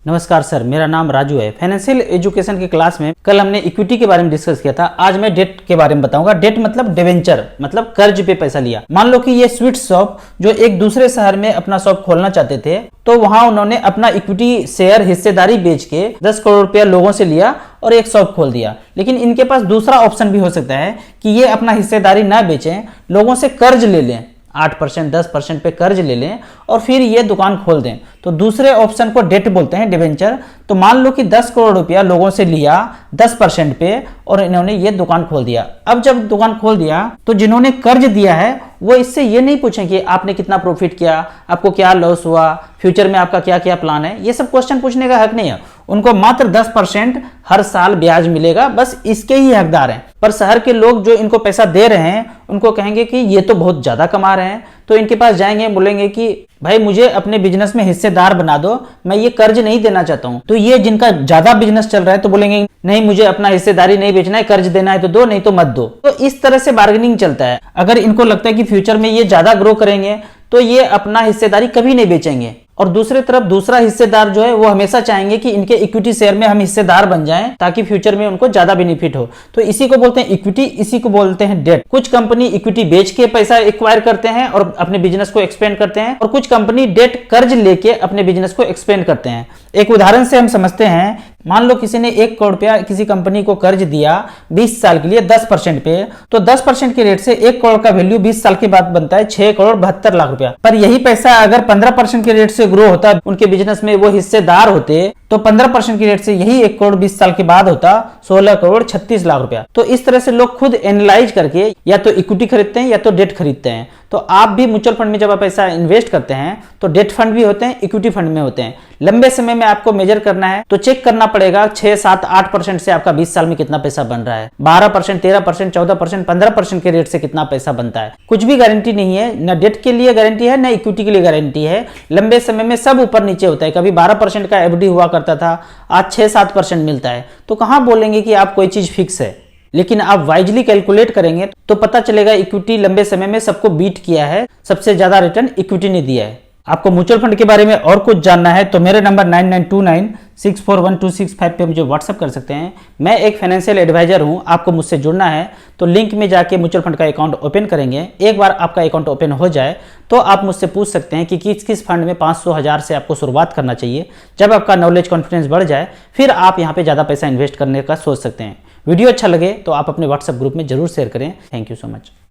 नमस्कार सर, मेरा नाम राजू है। फाइनेंशियल एजुकेशन की क्लास में कल हमने इक्विटी के बारे में डिस्कस किया था। आज मैं डेट के बारे में बताऊंगा। डेट मतलब डिवेंचर, मतलब कर्ज पे पैसा लिया। मान लो कि ये स्वीट शॉप जो एक दूसरे शहर में अपना शॉप खोलना चाहते थे, तो वहां उन्होंने अपना इक्विटी शेयर हिस्सेदारी बेच के 10 करोड़ रुपया लोगों से लिया और एक शॉप खोल दिया। लेकिन इनके पास दूसरा ऑप्शन भी हो सकता है कि ये अपना हिस्सेदारी ना बेचें, लोगों से कर्ज ले लें, 8% 10% पे कर्ज ले लें और फिर ये दुकान खोल दें। तो दूसरे ऑप्शन को डेट बोलते हैं, डिवेंचर। तो मान लो कि 10 करोड़ रुपया लोगों से लिया 10% पे और इन्होंने ये दुकान खोल दिया। अब जब दुकान खोल दिया तो जिन्होंने कर्ज दिया है वो इससे ये नहीं पूछें कि आपने कितना प्रॉफिट किया, आपको क्या लॉस हुआ, फ्यूचर में आपका क्या क्या प्लान है। ये सब क्वेश्चन पूछने का हक नहीं है। उनको मात्र 10% हर साल ब्याज मिलेगा, बस इसके ही हकदार हैं। पर शहर के लोग जो इनको पैसा दे रहे हैं उनको कहेंगे कि ये तो बहुत ज्यादा कमा रहे हैं, तो इनके पास जाएंगे, बोलेंगे कि भाई मुझे अपने बिजनेस में हिस्सेदार बना दो, मैं ये कर्ज नहीं देना चाहता हूं। तो ये जिनका ज्यादा बिजनेस चल रहा है तो बोलेंगे नहीं, मुझे अपना हिस्सेदारी नहीं बेचना है, कर्ज देना है तो दो, नहीं तो मत दो। तो इस तरह से बार्गेनिंग चलता है। अगर इनको लगता है कि फ्यूचर में ये ज्यादा ग्रो करेंगे तो ये अपना हिस्सेदारी कभी नहीं बेचेंगे। और दूसरी तरफ दूसरा हिस्सेदार जो है वो हमेशा चाहेंगे कि इनके इक्विटी शेयर में हम हिस्सेदार बन जाएं ताकि फ्यूचर में उनको ज्यादा बेनिफिट हो। तो इसी को बोलते हैं इक्विटी, इसी को बोलते हैं डेट। कुछ कंपनी इक्विटी बेच के पैसा एक्वायर करते हैं और अपने बिजनेस को एक्सपेंड करते हैं, और कुछ कंपनी डेट कर्ज लेके अपने बिजनेस को एक्सपेंड करते हैं। एक उदाहरण से हम समझते हैं। मान लो किसी ने 1 करोड़ रुपया किसी कंपनी को कर्ज दिया 20 साल के लिए 10% पे, तो 10% के रेट से 1 करोड़ का वैल्यू 20 साल के बाद बनता है 6 करोड़ 72 लाख रुपया। पर यही पैसा अगर 15% के रेट से ग्रो होता, उनके बिजनेस में वो हिस्सेदार होते, तो 15% के रेट से यही 1 करोड़ 20 साल के बाद होता 16 करोड़ 36 लाख रुपया। तो इस तरह से लोग खुद एनालाइज करके या तो इक्विटी खरीदते हैं या तो डेट खरीदते हैं। तो आप भी म्यूचुअल फंड में जब आप पैसा इन्वेस्ट करते हैं तो डेट फंड भी होते हैं, इक्विटी फंड में होते हैं। लंबे समय में आपको मेजर करना है तो चेक करना पड़ेगा 6, 7, 8% से आपका 20 साल में कितना पैसा बन रहा है, 12%, 13%, 14%, 15% के रेट से कितना पैसा बनता है। कुछ भी गारंटी नहीं है, न डेट के लिए गारंटी है न इक्विटी के लिए गारंटी है। लंबे समय में सब ऊपर नीचे होता है। कभी 12% का एफडी हुआ करता था, आज 6-7% मिलता है। तो कहां बोलेंगे कि आप कोई चीज फिक्स है। लेकिन आप वाइजली कैलकुलेट करेंगे तो पता चलेगा इक्विटी लंबे समय में सबको बीट किया है, सबसे ज्यादा रिटर्न इक्विटी ने दिया है। आपको म्यूचुअल फंड के बारे में और कुछ जानना है तो मेरे नंबर 9929641265 पे मुझे व्हाट्सअप कर सकते हैं। मैं एक फाइनेंशियल एडवाइजर हूं। आपको मुझसे जुड़ना है तो लिंक में जाके म्यूचुअल फंड का अकाउंट ओपन करेंगे। एक बार आपका अकाउंट ओपन हो जाए तो आप मुझसे पूछ सकते हैं कि किस किस फंड में 500,000 से आपको शुरुआत करना चाहिए। जब आपका नॉलेज कॉन्फिडेंस बढ़ जाए फिर आप यहाँ पे ज़्यादा पैसा इन्वेस्ट करने का सोच सकते हैं। वीडियो अच्छा लगे तो आप अपने व्हाट्सएप ग्रुप में जरूर शेयर करें। Thank you so much.